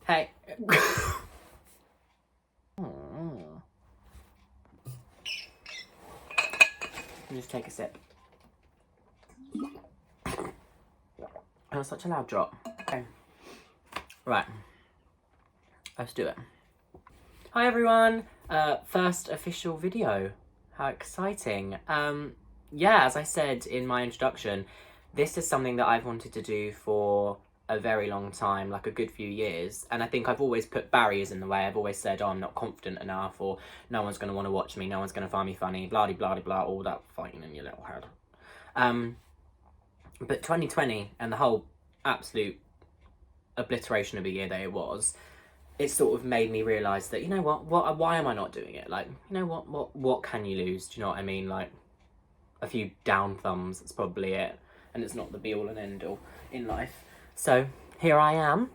Hey. Just take a sip. That was such a loud drop. Okay. Right. Let's do it. Hi everyone. First official video. How exciting. Yeah, as I said in my introduction, this is something that I've wanted to do for a very long time, like a good few years, and I think I've always put barriers in the way. I've always said, oh, I'm not confident enough, or no one's going to want to watch me, no one's going to find me funny, blah blah blah, all that fighting in your little head. But 2020 and the whole absolute obliteration of a year that it was, it sort of made me realise that, you know what, why am I not doing it? Like, you know what can you lose? Do you know what I mean? Like, a few down thumbs, that's probably it, and it's not the be all and end all in life. So here I am,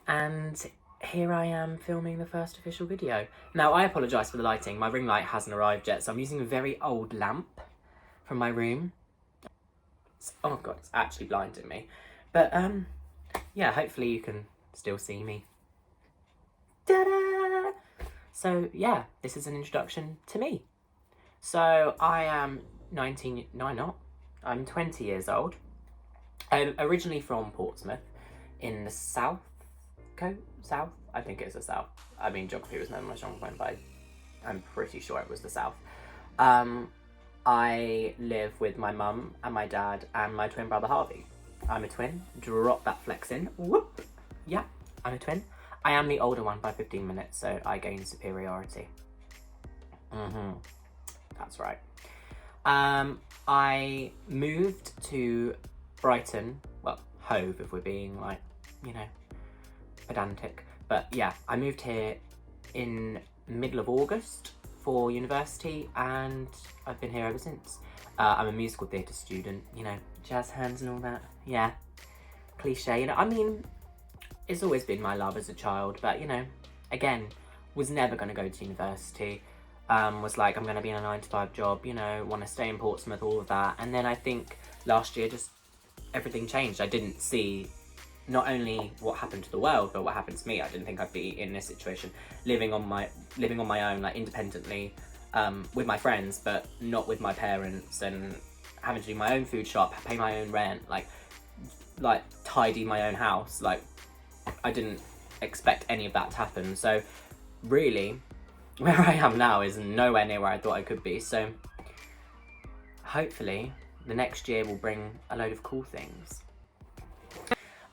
and here I am filming the first official video. Now, I apologise for the lighting. My ring light hasn't arrived yet, so I'm using a very old lamp from my room. Oh god, it's actually blinding me. But yeah, hopefully you can still see me. Ta-da! So yeah, this is an introduction to me. So I am I'm 20 years old. I'm originally from Portsmouth in the south. I think it's the south. I mean, geography was never my strong point, but I'm pretty sure it was the south. I live with my mum and my dad and my twin brother Harvey. I'm a twin. Drop that flex in. Whoop. Yeah, I'm a twin. I am the older one by 15 minutes, so I gain superiority. That's right. I moved to Brighton, well, Hove if we're being like, you know, pedantic. But yeah, I moved here in middle of August for university, and I've been here ever since. I'm a musical theatre student, you know, jazz hands and all that. Yeah, cliche, you know, I mean, it's always been my love as a child, but, you know, again, was never going to go to university. Was like, I'm going to be in a 9-to-5 job, you know, want to stay in Portsmouth, all of that. And then I think last year just everything changed. I didn't see not only what happened to the world, but what happened to me. I didn't think I'd be in this situation, living on my own, like independently, with my friends, but not with my parents, and having to do my own food shop, pay my own rent, like tidy my own house. Like, I didn't expect any of that to happen. So really, where I am now is nowhere near where I thought I could be. So hopefully the next year will bring a load of cool things.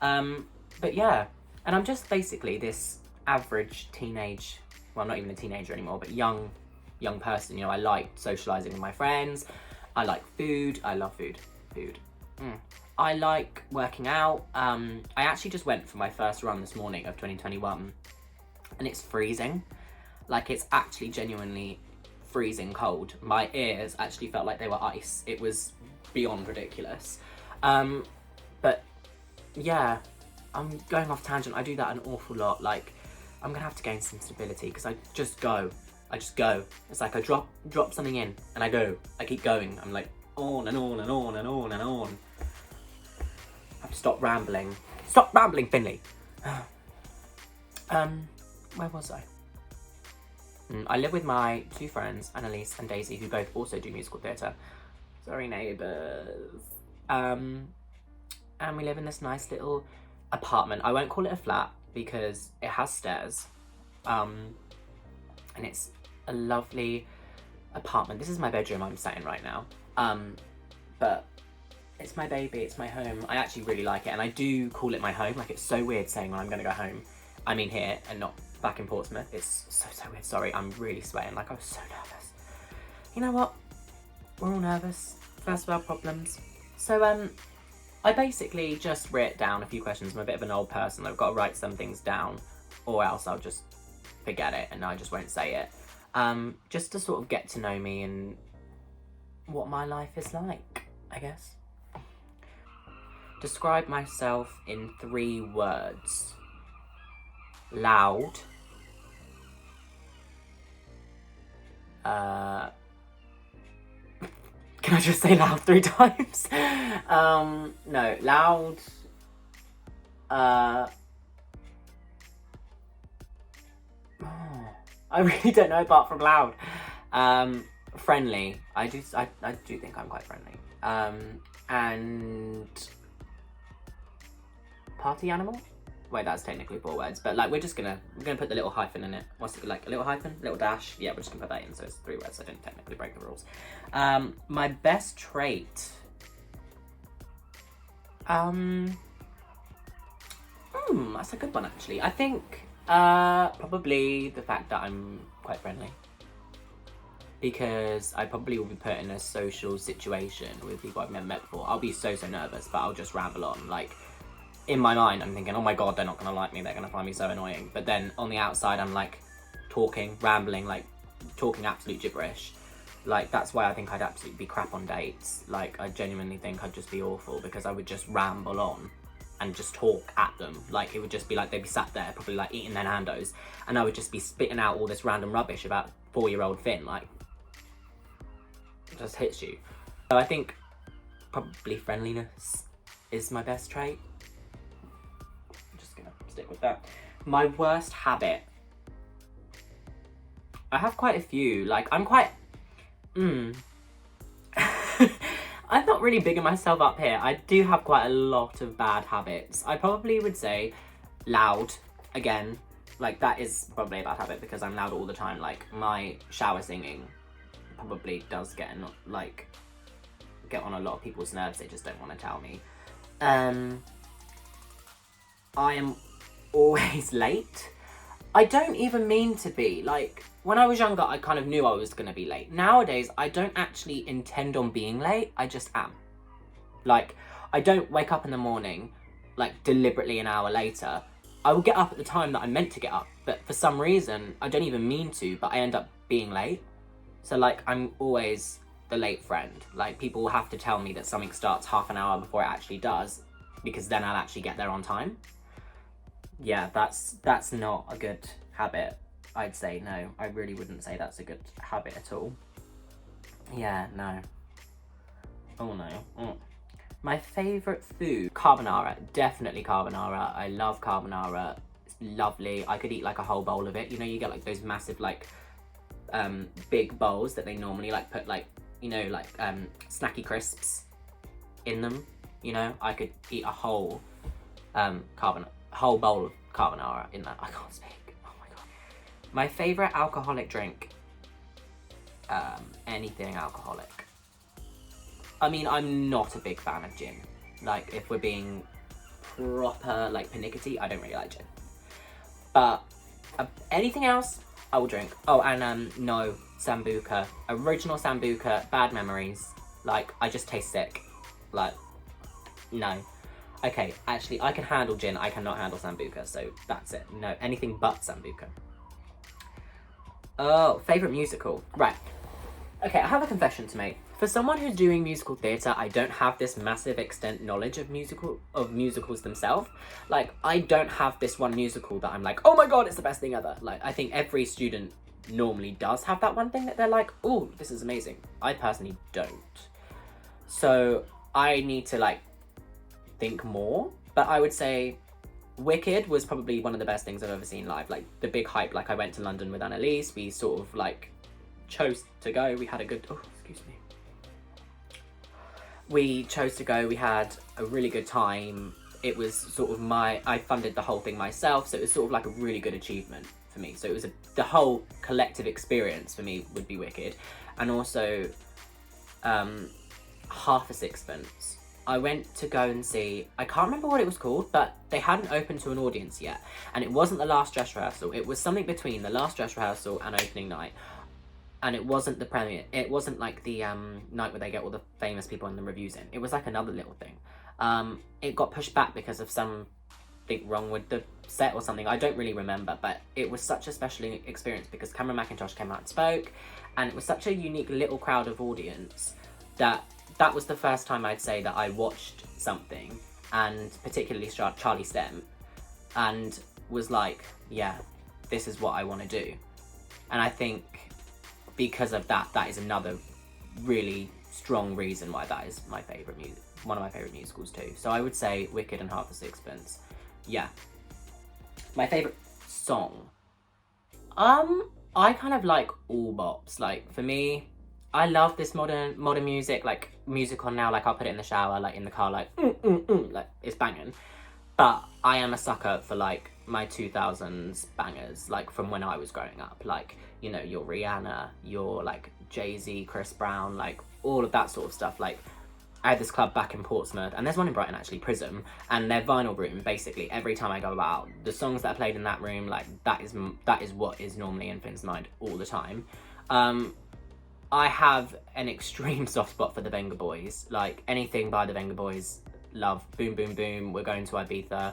But yeah, and I'm just basically this average teenage, well, not even a teenager anymore, but young person. You know, I like socialising with my friends. I like food. I love food. I like working out. I actually just went for my first run this morning of 2021, and it's freezing. Like, it's actually genuinely freezing cold. My ears actually felt like they were ice. It was beyond ridiculous. But yeah, I'm going off tangent. I do that an awful lot. Like, I'm gonna have to gain some stability, because I just go. It's like I drop something in and I go. I keep going. I'm like on and on and on and on and on. I have to stop rambling. Stop rambling, Finley. Where was I? I live with my two friends, Annalise and Daisy, who both also do musical theatre. Sorry, neighbours. And we live in this nice little apartment. I won't call it a flat because it has stairs. And it's a lovely apartment. This is my bedroom I'm sat in right now. But it's my baby, it's my home. I actually really like it, and I do call it my home. Like, it's so weird saying when I'm gonna go home, I mean here, and not back in Portsmouth. It's so weird. Sorry, I'm really sweating. Like, I was so nervous. You know what? We're all nervous. First world problems. So, I basically just wrote down a few questions. I'm a bit of an old person. I've got to write some things down, or else I'll just forget it and I just won't say it. Just to sort of get to know me and what my life is like, I guess. Describe myself in 3 words. Loud. Can I just say loud 3 times? No, loud, I really don't know apart from loud. Friendly. I do think I'm quite friendly. And party animal? Wait, that's technically 4 words, but like we're gonna put the little hyphen in it. What's it like? A little hyphen? Little dash? Yeah, we're just gonna put that in, so it's 3 words, so I didn't technically break the rules. My best trait. That's a good one actually. I think probably the fact that I'm quite friendly. Because I probably will be put in a social situation with people I've never met before. I'll be so nervous, but I'll just ramble on. Like, in my mind, I'm thinking, oh my god, they're not gonna like me, they're gonna find me so annoying. But then on the outside, I'm like talking, rambling, like talking absolute gibberish. Like, that's why I think I'd absolutely be crap on dates. Like, I genuinely think I'd just be awful because I would just ramble on and just talk at them. Like, it would just be like they'd be sat there, probably like eating their Nando's, and I would just be spitting out all this random rubbish about 4-year-old Finn. Like, it just hits you. So I think probably friendliness is my best trait. I'm just gonna stick with that. My worst habit. I have quite a few. Like, I'm quite... I'm not really bigging myself up here. I do have quite a lot of bad habits. I probably would say loud, again. Like, that is probably a bad habit because I'm loud all the time. Like, my shower singing probably does get on a lot of people's nerves. They just don't want to tell me. I am always late. I don't even mean to be. Like, when I was younger, I kind of knew I was going to be late. Nowadays, I don't actually intend on being late. I just am. Like, I don't wake up in the morning, like, deliberately an hour later. I will get up at the time that I'm meant to get up. But for some reason, I don't even mean to, but I end up being late. So, like, I'm always the late friend. Like, people will have to tell me that something starts half an hour before it actually does, because then I'll actually get there on time. Yeah, that's not a good habit. I'd say no. I really wouldn't say that's a good habit at all. Yeah, no. Oh no. My favourite food? Carbonara. Definitely carbonara. I love carbonara. It's lovely. I could eat like a whole bowl of it. You know, you get like those massive like big bowls that they normally like put like, you know, like snacky crisps in them. You know, I could eat a whole whole bowl of carbonara in that. I can't speak. Oh my god. My favourite alcoholic drink? Anything alcoholic. I mean, I'm not a big fan of gin. Like, if we're being proper, like, pernickety, I don't really like gin. But anything else, I will drink. Oh, and no, Sambuca. Original Sambuca, bad memories. Like, I just taste sick. Like, no. Okay, actually, I can handle gin, I cannot handle Sambuca, so that's it. No, anything but Sambuca. Oh, favourite musical. Right. Okay, I have a confession to make. For someone who's doing musical theatre, I don't have this massive extent knowledge of musicals themselves. Like, I don't have this one musical that I'm like, oh my god, it's the best thing ever. Like, I think every student normally does have that one thing that they're like, oh, this is amazing. I personally don't. So, I need to, like, think more, but I would say Wicked was probably one of the best things I've ever seen live. Like, the big hype. Like, I went to London with Annalise, we sort of like chose to go, we had a good, oh, excuse me. We chose to go, we had a really good time. It was sort of I funded the whole thing myself, so it was sort of like a really good achievement for me. So it was the whole collective experience for me would be Wicked. And also, Half a Sixpence. I went to go and see, I can't remember what it was called, but they hadn't opened to an audience yet. And it wasn't the last dress rehearsal. It was something between the last dress rehearsal and opening night. And it wasn't the premiere. It wasn't like the night where they get all the famous people and the reviews in. It was like another little thing. It got pushed back because of something wrong with the set or something. I don't really remember, but it was such a special experience because Cameron Mackintosh came out and spoke. And it was such a unique little crowd of audience that was the first time I'd say that I watched something, and particularly Charlie Stemp, and was like, yeah, this is what I want to do. And I think because of that, that is another really strong reason why that is my favourite one of my favourite musicals too. So I would say Wicked and Half a Sixpence. yeah. My favourite song. I kind of like all bops. Like, for me, I love this modern music, like music on now, like I'll put it in the shower, like in the car, like like it's banging. But I am a sucker for like my 2000s bangers, like from when I was growing up, like, you know, your Rihanna, your like Jay-Z, Chris Brown, like all of that sort of stuff. Like, I had this club back in Portsmouth, and there's one in Brighton actually, Prism, and their vinyl room, basically, every time I go out, the songs that are played in that room, like, that is what is normally in Finn's mind all the time. I have an extreme soft spot for the Venga Boys, like, anything by the Venga Boys, love, Boom Boom Boom, We're Going to Ibiza,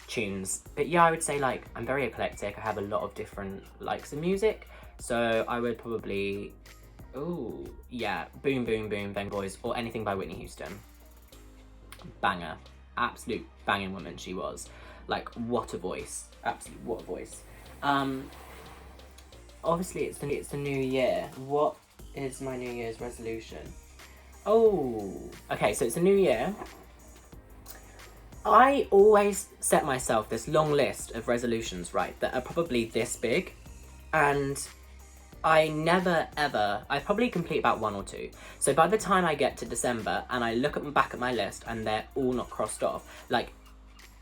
tunes. But yeah, I would say, like, I'm very eclectic, I have a lot of different likes of music, so I would probably... Ooh, yeah, Boom Boom Boom, Venga Boys, or anything by Whitney Houston. Banger. Absolute banging woman she was. Like, what a voice. Absolutely, what a voice. Obviously, it's the new year. What is my New Year's resolution? Oh, okay, so it's a new year. I always set myself this long list of resolutions, right, that are probably this big, and I never ever, I probably complete about 1 or 2. So by the time I get to December and I look back at my list and they're all not crossed off, like,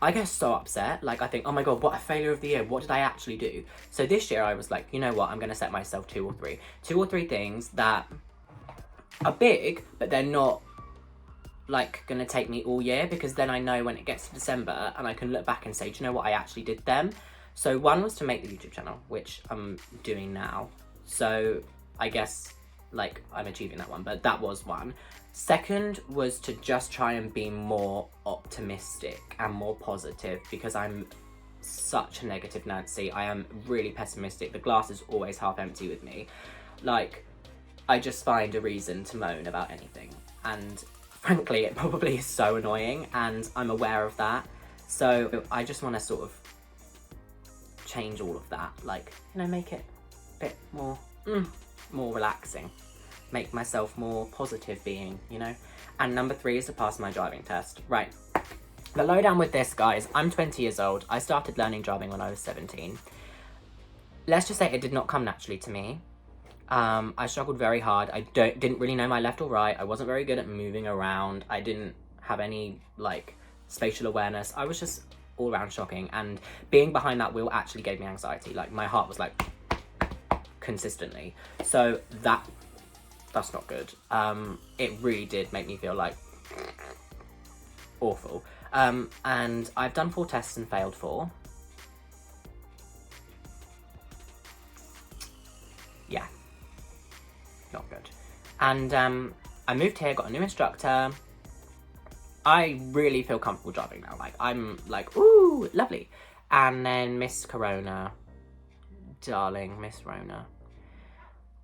I get so upset. Like, I think, oh my God, what a failure of the year. What did I actually do? So this year I was like, you know what, I'm going to set myself 2 or 3. 2 or 3 things that are big, but they're not, like, going to take me all year, because then I know when it gets to December and I can look back and say, do you know what, I actually did them. So one was to make the YouTube channel, which I'm doing now. So I guess, like, I'm achieving that one, but that was one. Second was to just try and be more optimistic and more positive, because I'm such a negative Nancy. I am really pessimistic. The glass is always half empty with me. Like, I just find a reason to moan about anything. And frankly, it probably is so annoying, and I'm aware of that. So I just want to sort of change all of that. Like, you know, make it bit more relaxing, make myself more positive being, you know. And number 3 is to pass my driving test. Right, the lowdown with this, guys, I'm 20 years old. I started learning driving when I was 17. Let's just say it did not come naturally to me. I struggled very hard. I didn't really know my left or right. I wasn't very good at moving around. I didn't have any, like, spatial awareness. I was just all around shocking, and being behind that wheel actually gave me anxiety. Like, my heart was like consistently, so that's not good. It really did make me feel like awful. And I've done 4 tests and failed 4. Yeah, not good. And I moved here, got a new instructor. I really feel comfortable driving now. Like, I'm like, ooh, lovely. And then Miss Corona, darling Miss Rona,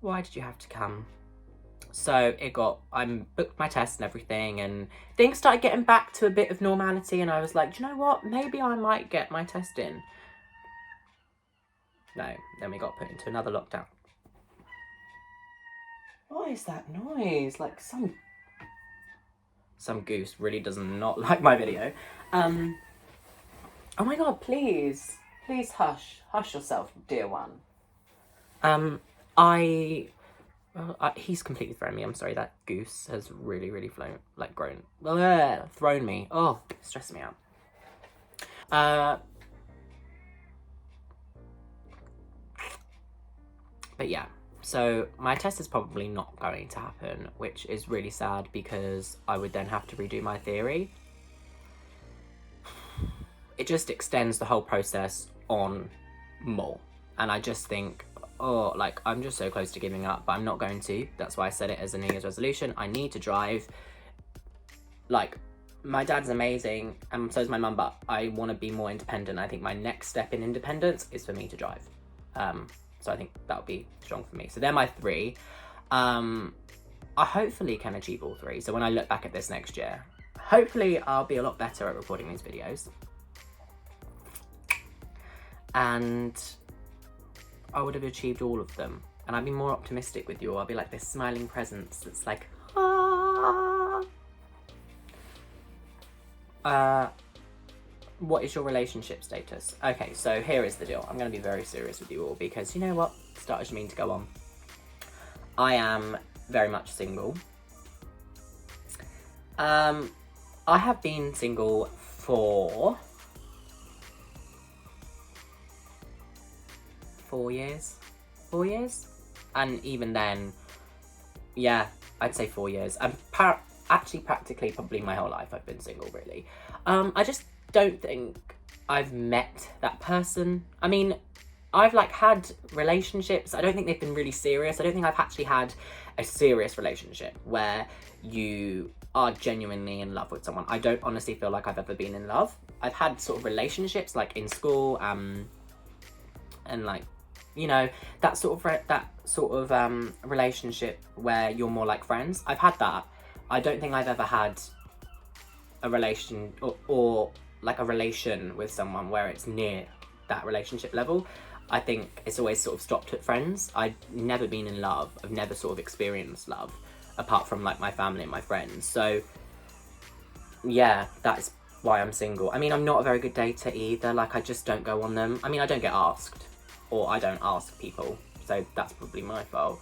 why did you have to come? So I booked my test and everything, and things started getting back to a bit of normality, and I was like, do you know what, maybe I might get my test in. No, then we got put into another lockdown. What is that noise? Like, some goose really does not like my video. Oh my God, please hush yourself, dear one. He's completely thrown me. I'm sorry, that goose has really thrown me. Oh, stressing me out. But yeah, so my test is probably not going to happen, which is really sad, because I would then have to redo my theory. It just extends the whole process on more, and I just think, oh, like, I'm just so close to giving up, but I'm not going to. That's why I set it as a New Year's resolution. I need to drive. Like, my dad's amazing, and so is my mum, but I want to be more independent. I think my next step in independence is for me to drive. So I think that'll be strong for me. So they're my 3. I hopefully can achieve all 3. So when I look back at this next year, hopefully I'll be a lot better at recording these videos. And I would have achieved all of them, and I'd be more optimistic with you. I'll be like this smiling presence that's like, ah. What is your relationship status? Okay, so here is the deal. I'm going to be very serious with you all because you know what? Starters mean to go on. I am very much single. I have been single for 4 years. 4 years? And even then, yeah, I'd say 4 years. Actually, practically, probably my whole life I've been single, really. I just don't think I've met that person. I mean, I've like had relationships. I don't think they've been really serious. I don't think I've actually had a serious relationship where you are genuinely in love with someone. I don't honestly feel like I've ever been in love. I've had sort of relationships like in school, and like, you know, that sort of relationship where you're more like friends. I've had that. I don't think I've ever had a relation or like a relation with someone where it's near that relationship level. I think it's always sort of stopped at friends. I've never been in love. I've never sort of experienced love apart from like my family and my friends. So yeah, that's why I'm single. I mean, I'm not a very good dater either. Like, I just don't go on them. I mean, I don't get asked, or I don't ask people, so that's probably my fault.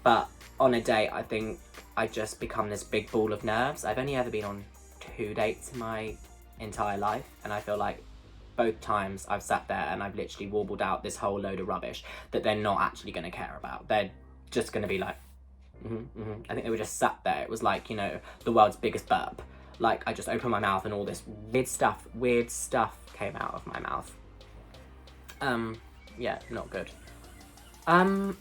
But on a date, I think I just become this big ball of nerves. I've only ever been on 2 dates in my entire life, and I feel like both times I've sat there and I've literally warbled out this whole load of rubbish that they're not actually going to care about. They're just going to be like, I think they were just sat there. It was like, you know, the world's biggest burp. Like, I just opened my mouth and all this weird stuff came out of my mouth. Yeah, not good. I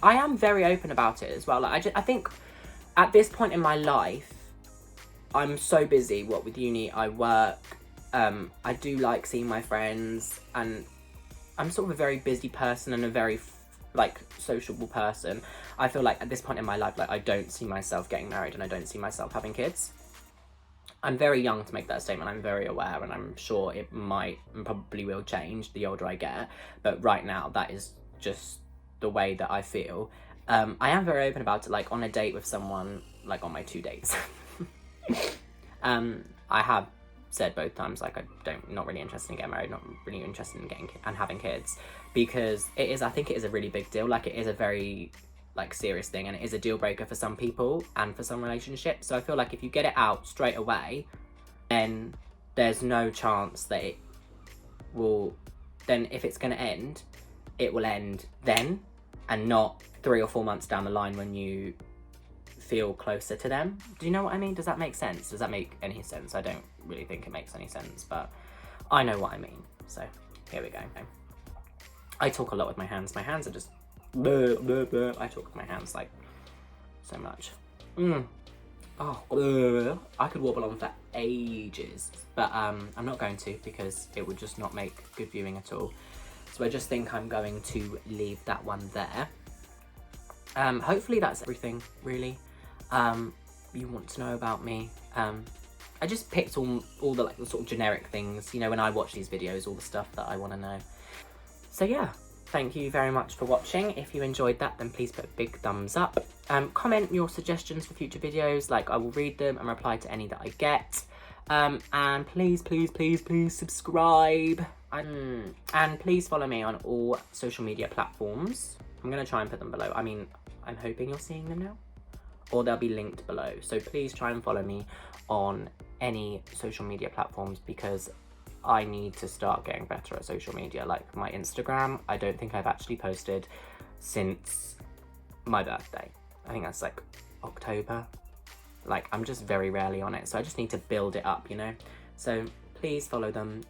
am very open about it as well. Like, I think at this point in my life, I'm so busy, what with uni, I work, I do like seeing my friends, and I'm sort of a very busy person and a very, like, sociable person. I feel like at this point in my life, like, I don't see myself getting married and I don't see myself having kids. I'm very young to make that statement. I'm very aware, and I'm sure it might and probably will change the older I get. But right now, that is just the way that I feel. I am very open about it, like on a date with someone, like on my 2 dates. I have said both times, like, not really interested in getting married, not really interested in getting and having kids, because I think it is a really big deal. Like, it is a very, like, serious thing, and it is a deal breaker for some people and for some relationships. So I feel like if you get it out straight away, then there's no chance that it will, then if it's going to end, it will end then, and not 3 or 4 months down the line when you feel closer to them. Do you know what I mean? Does that make sense? Does that make any sense? I don't really think it makes any sense, but I know what I mean. So here we go. I talk a lot with my hands. My hands are just blah, blah, blah. I talk with my hands like so much. I could warble on for ages, but I'm not going to, because it would just not make good viewing at all. So I just think I'm going to leave that one there. Hopefully that's everything, really. You want to know about me. I just picked all the, like, the sort of generic things, you know, when I watch these videos, all the stuff that I want to know. So yeah, thank you very much for watching. If you enjoyed that, then please put a big thumbs up. Comment your suggestions for future videos. Like, I will read them and reply to any that I get. And please subscribe. And please follow me on all social media platforms. I'm going to try and put them below. I mean, I'm hoping you're seeing them now, or they'll be linked below. So please try and follow me on any social media platforms, because I need to start getting better at social media. Like my Instagram, I don't think I've actually posted since my birthday. I think that's like October. Like, I'm just very rarely on it, so I just need to build it up, you know? So please follow them.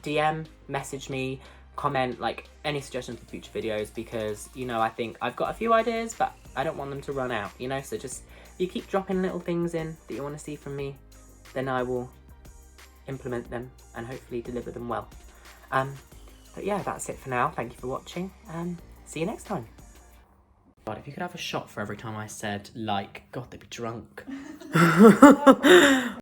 DM, message me, comment, like, any suggestions for future videos, because, you know, I think I've got a few ideas, but I don't want them to run out, you know? So just, you keep dropping little things in that you want to see from me, then I will implement them and hopefully deliver them well. But yeah, that's it for now. Thank you for watching, and see you next time. God, if you could have a shot for every time I said, like, God, they'd be drunk.